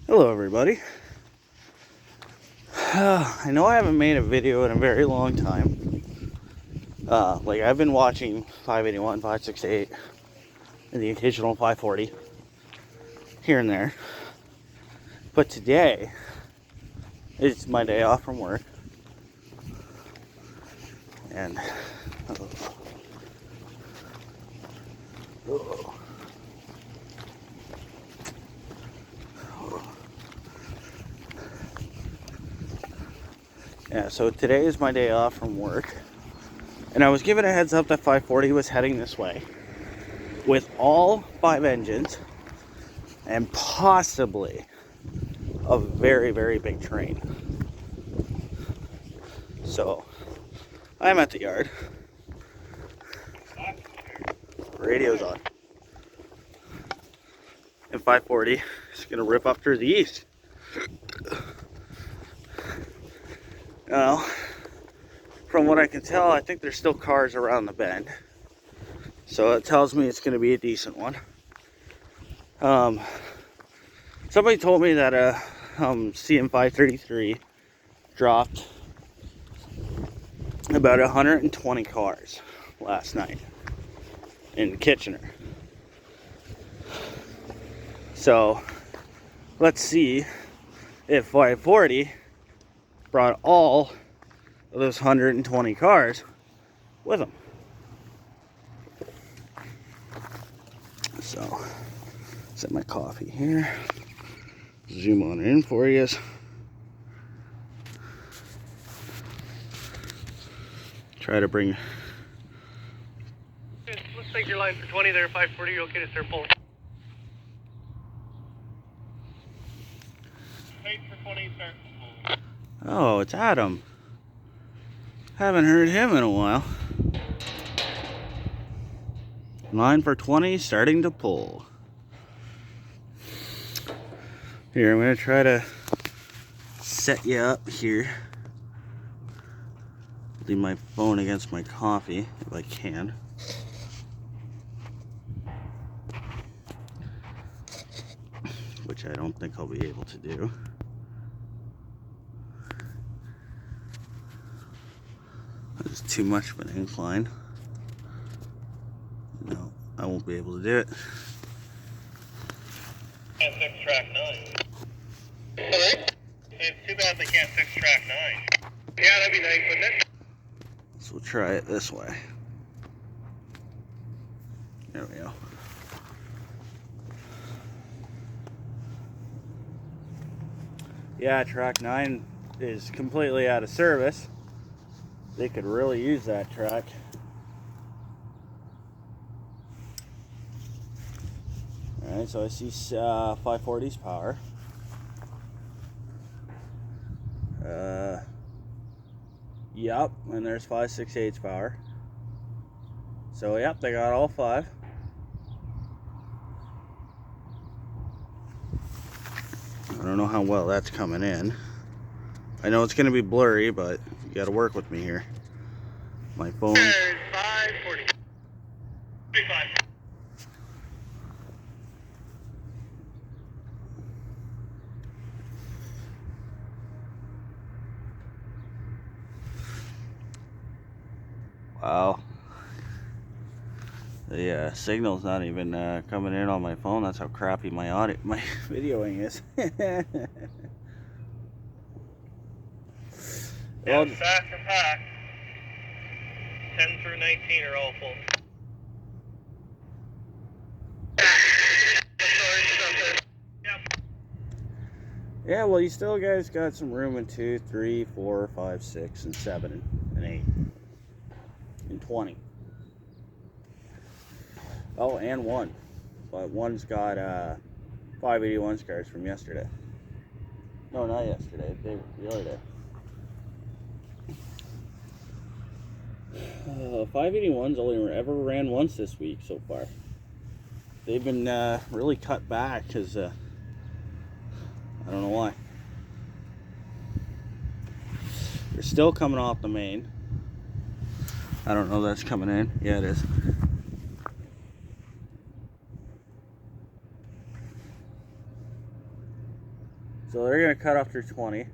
Hello everybody. I know I haven't made a video in a very long time. I've been watching 581, 568, and the occasional 540 here and there. But today is my day off from work. And so today is my day off from work. And I was given a heads up that 540 was heading this way with all 5 engines and possibly a very, very big train. So I'm at the yard. Radio's on. And 540 is gonna rip up through the east. Now, from what I can tell, I think there's still cars around the bend. So it tells me it's gonna be a decent one. Somebody told me that a CM533 dropped about 120 cars last night in Kitchener. So let's see if 540 brought all of those 120 cars with them. So set my coffee here, zoom on in for you. Try to bring. It looks like you're line for 20 there, 540. You're okay to start pulling. Wait for 20, start pulling. Oh, it's Adam. Haven't heard him in a while. Line for 20, starting to pull. Here, I'm gonna try to set you up here. Leave my phone against my coffee if I can. Which I don't think I'll be able to do. There's too much of an incline. No, I won't be able to do it. Can't fix track 9. Alright. It's too bad they can't fix track 9. Yeah, that'd be nice, wouldn't it? So we'll try it this way. There we go. Yeah, track 9 is completely out of service. They could really use that track. Alright, so I see 540's power. Yep, and there's 568's power. So yep, they got all 5. I don't know how well that's coming in. I know it's gonna be blurry, but you gotta work with me here. My phone. There's 540. 35. Wow. The signal's not even coming in on my phone. That's how crappy my videoing is. Well, sack or pack. 10 through 19 are all full. Yeah, well, you still guys got some room in 2, 3, 4, 5, 6, and 7, and 8, and 20. Oh, and 1. But 1's got 581 cars from yesterday. No, not yesterday. The other day. 581's only ever ran once this week so far. They've been really cut back because I don't know why. They're still coming off the main. I don't know that's coming in. Yeah, it is. So they're going to cut after 20. And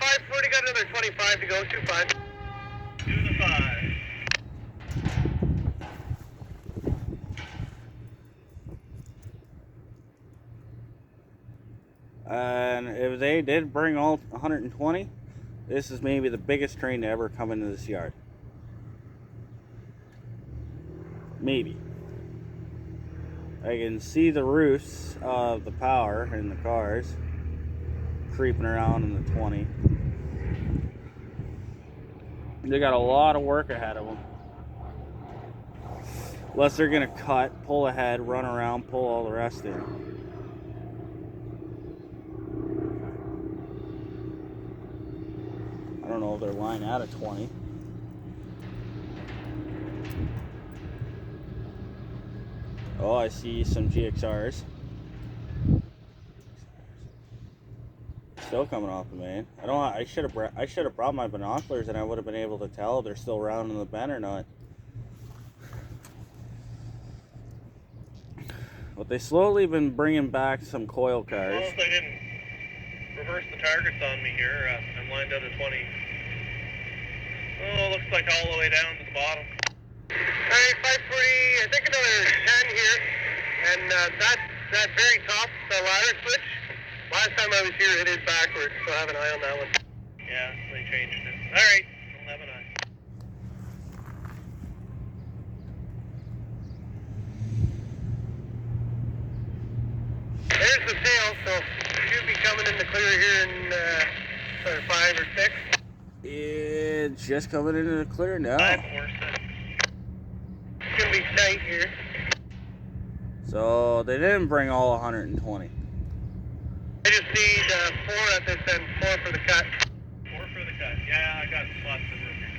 540 got another 25 to go, 25. Do the 5. And if they did bring all 120, this is maybe the biggest train to ever come into this yard. Maybe. I can see the roofs of the power in the cars creeping around in the 20. They got a lot of work ahead of them. Unless they're going to cut, pull ahead, run around, pull all the rest in. I don't know if they're lying out of 20. Oh, I see some GXRs. Still coming off the main. I should have brought my binoculars and I would have been able to tell if they're still rounding the bend or not. But they slowly been bringing back some coil cars. Well, if they didn't reverse the targets on me here, I'm lined out at 20. Oh, looks like all the way down to the bottom. Alright, 540, I think another 10 here. And that very top, the ladder switch, last time I was here it is backwards, so I have an eye on that one. Yeah, they changed it. Alright, I'll have an eye. There's the tail, so should be coming in the clear here in 5 or 6. It's just coming into the clear now. 5 or 6. It's gonna be tight here. So they didn't bring all 120. I just need 4 at this end, 4 for the cut. 4 for the cut. Yeah, I got lots of room here.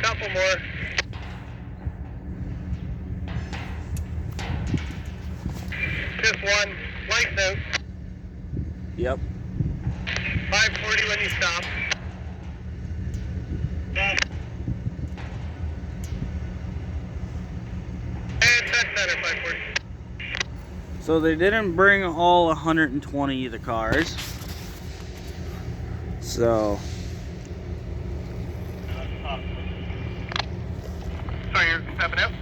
Couple more. Just one. Lights out. Yep. 540 when you stop. Stop. And set center, 540. So they didn't bring all 120 of the cars. So Sorry, you're stepping out?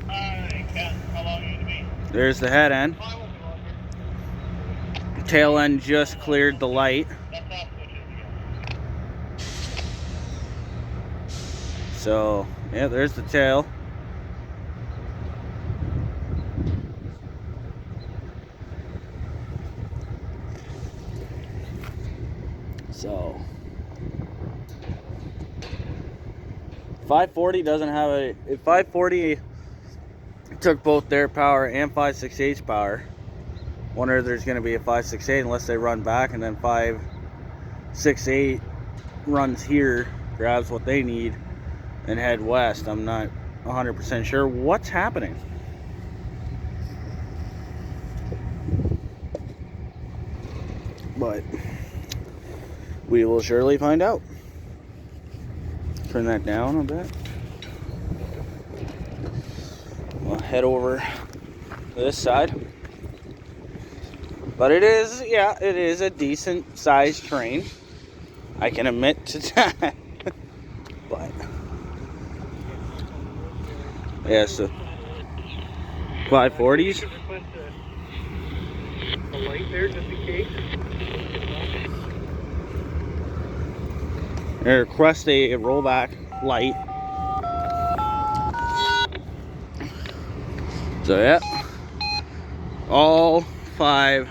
I can't. How long are you to be? there's the head end. I won't be long here. Tail end just cleared the light. That's off switches again. So yeah, there's the tail. So 540 doesn't have a. If 540 took both their power and 568's power, wonder if there's going to be a 568 unless they run back and then 568 runs here, grabs what they need, and head west. I'm not 100% sure what's happening. But we will surely find out. Turn that down a bit. We'll head over to this side. But it is, yeah, it is a decent sized train. I can admit to that. But yeah, so 540s. A light there just in case. Request a rollback light. So yeah, all 5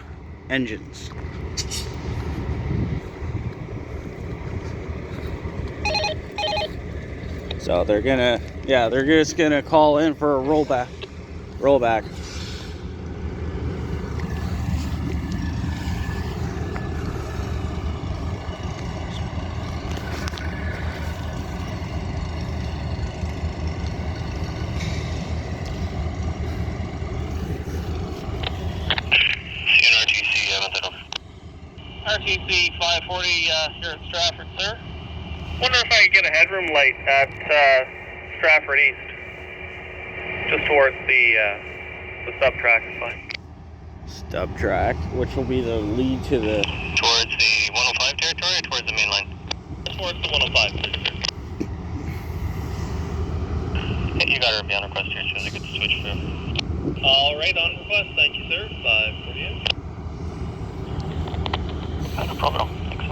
engines. So they're gonna, yeah, they're just gonna call in for a rollback. TC 540 here at Stratford, sir. Wonder if I could get a headroom light at Stratford East. Just towards the sub track is fine. Stub track, which will be the lead to the... Towards the 105 territory or towards the main line? Towards the 105, please, sir. You got her on request here, so I get the switch through. All right, on request. Thank you, sir. 548. No problem. Thanks.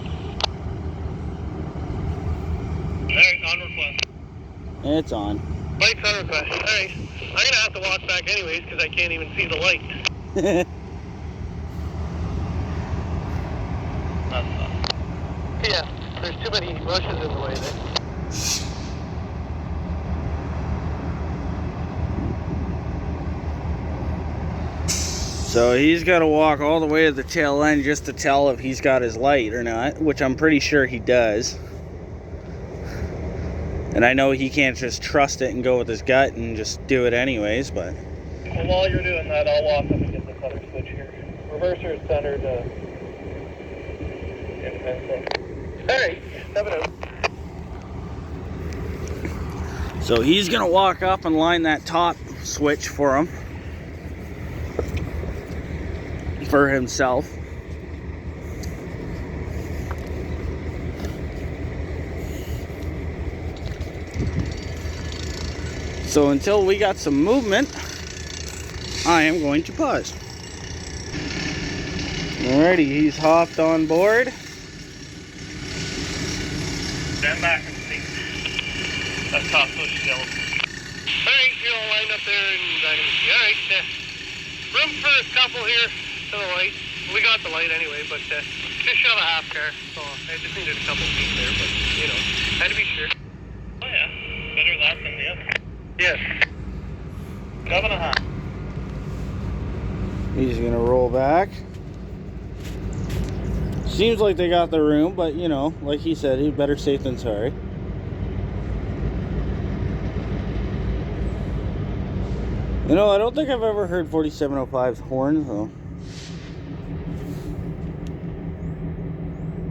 All right, on request. It's on. Light's on request. All right. I'm going to have to walk back anyways because I can't even see the light. Yeah, there's too many bushes in the way there. So he's got to walk all the way to the tail end just to tell if he's got his light or not, which I'm pretty sure he does. And I know he can't just trust it and go with his gut and just do it anyways, but... Well, while you're doing that, I'll walk up and get this other switch here. Reverser is centered independent. Alright, 7-0. So he's going to walk up and line that top switch for him. For himself. So until we got some movement, I am going to pause. Alrighty, he's hopped on board. Stand back and see. That's top switch still. Alright, you're all lined up there and I can see. Alright, room for a couple here. To the light. We got the light anyway, but just shove a half car. So I just needed a couple feet there, but you know, had to be sure. Oh yeah, better that than the other. Yes. 7.5. He's gonna roll back. Seems like they got the room, but you know, like he said, he's better safe than sorry. You know, I don't think I've ever heard 4705's horn though.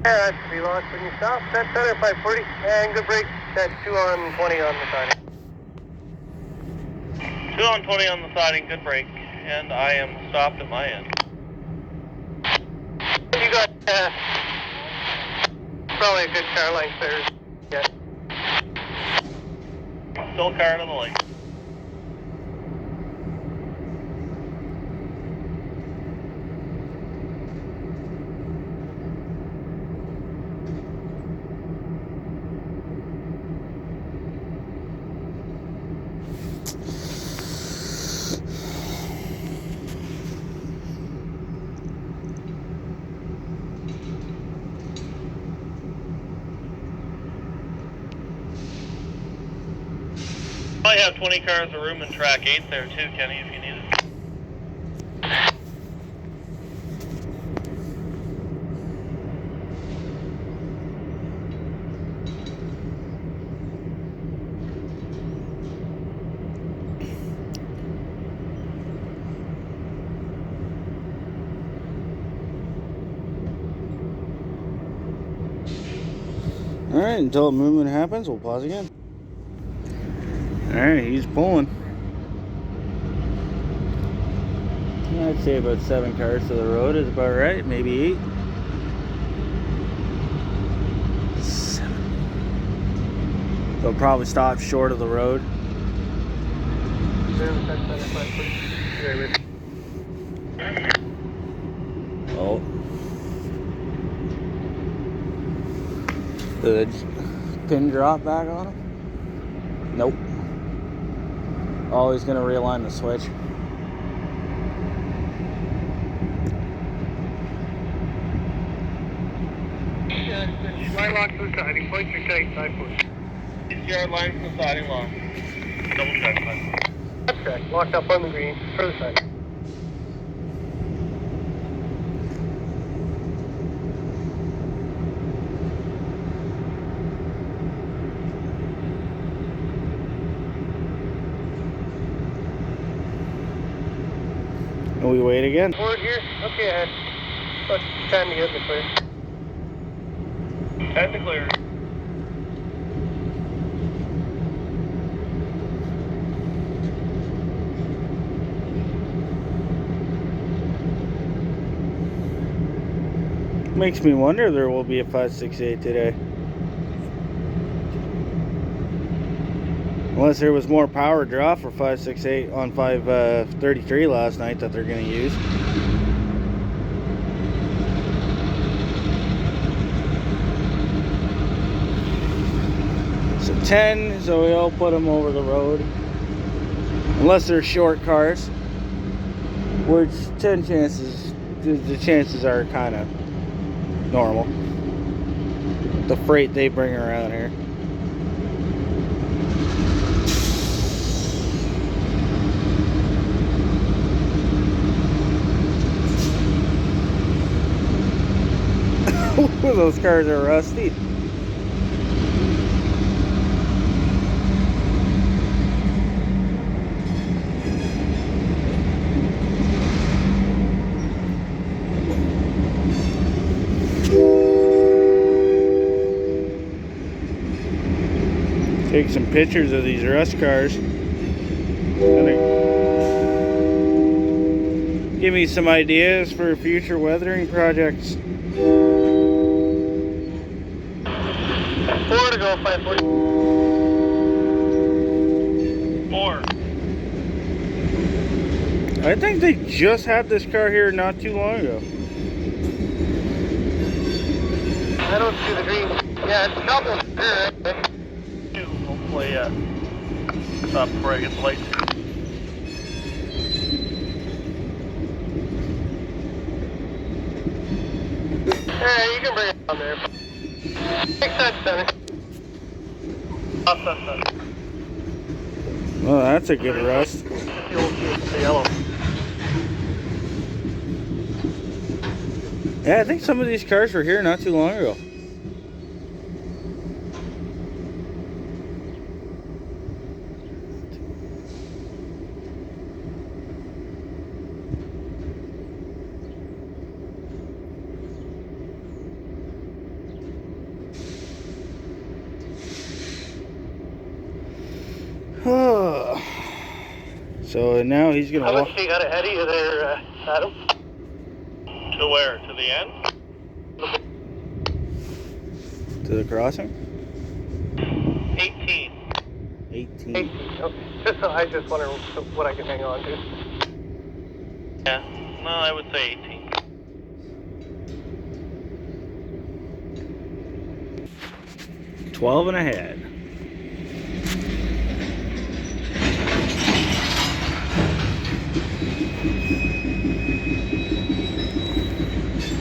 Yeah, that should be lost when you stop. That's center 540. And good brake. That's 2 on 20 on the siding. 2 on 20 on the siding, good brake. And I am stopped at my end. You got probably a good car length there. Yeah. Still car to the lake. Probably have 20 cars of room in track 8 there too, Kenny, if you need it. Alright, until movement happens, we'll pause again. Alright, he's pulling. I'd say about 7 cars to the road is about right, maybe 8. 7. They'll probably stop short of the road. Oh. Did the pin drop back on him? Nope. Oh, he's gonna realign the switch. Line lock to the siding, points are tight, 5 foot. It's yard line from the siding lock. Double check, 5 foot. That's correct, locked up on the green, for the siding. And we wait again. Forward here, okay ahead. Let's stand to get the clear. 10 to clear. Makes me wonder if there will be a 568 today. Unless there was more power draw for 568 on 533 last night that they're going to use. So 10, so we'll put them over the road. Unless they're short cars, which 10 chances, the chances are kind of normal. The freight they bring around here. Those cars are rusty. Take some pictures of these rust cars. Give me some ideas for future weathering projects. 4 to go, 540. 4. I think they just had this car here not too long ago. I don't see the green. Yeah, it's a couple here. Hopefully, stop before I get the light. Yeah, you can bring it down there. Make that center. Off that center. Oh, that's a good rust. The old the yellow. Yeah, I think some of these cars were here not too long ago. So now he's gonna How walk. much you got ahead of you there, Adam? To where? To the end? To the crossing? 18. 18. 18. Okay. Just so I just wonder what I can hang on to. Yeah. No, I would say 18. $12 ahead.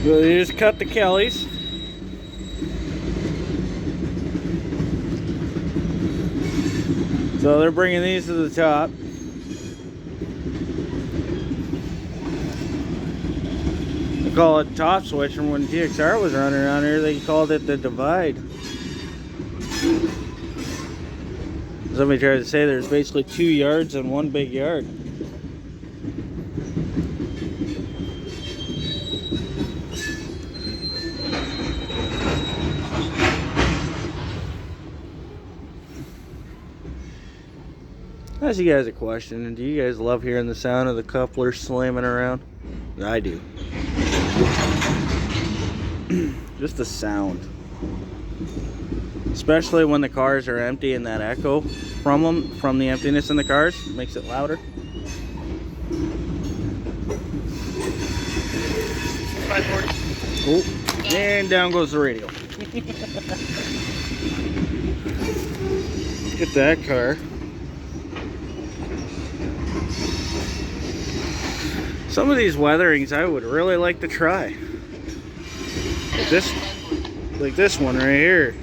So they just cut the Kellys. So they're bringing these to the top. They call it top switch, and when GXR was running around here, they called it the divide. Somebody tried to say there's basically 2 yards and one big yard. Ask you guys a question. Do you guys love hearing the sound of the coupler slamming around? I do. Just the sound. Especially when the cars are empty and that echo from them, from the emptiness in the cars, makes it louder. 540. Oh, and down goes the radio. Get that car. Some of these weatherings I would really like to try. Like this one right here.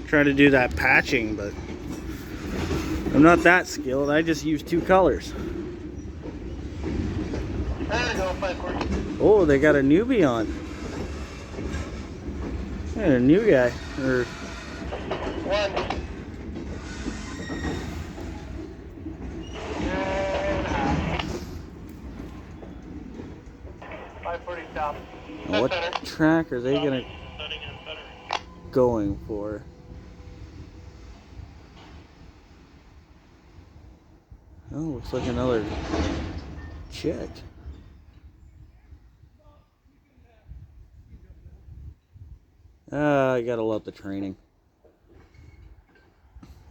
Try to do that patching, but I'm not that skilled. I just use 2 colors. There we go, 540. Oh, they got a newbie on. And a new guy. Or 1. 540 stop. what track are they gonna? going for. Oh, looks like another check. I gotta love the training.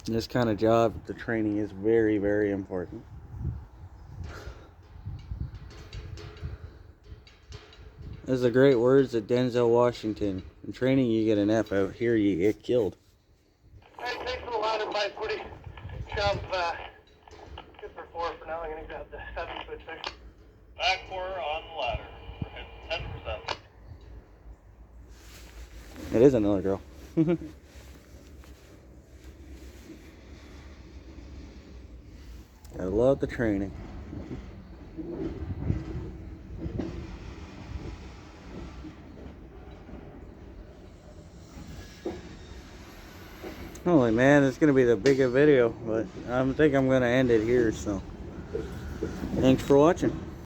In this kind of job, the training is very, very important. Those are the great words of Denzel Washington. In training, you get an F. Out here, you get killed. Alright, thanks for the ladder, 540. Shove, good for 4 for now. I'm gonna grab the 7 switch there. Back 4 on the ladder. We're hitting 10%. It is another girl. I love the training. Holy man, it's gonna be the bigger video, but I think I'm gonna end it here. So, thanks for watching.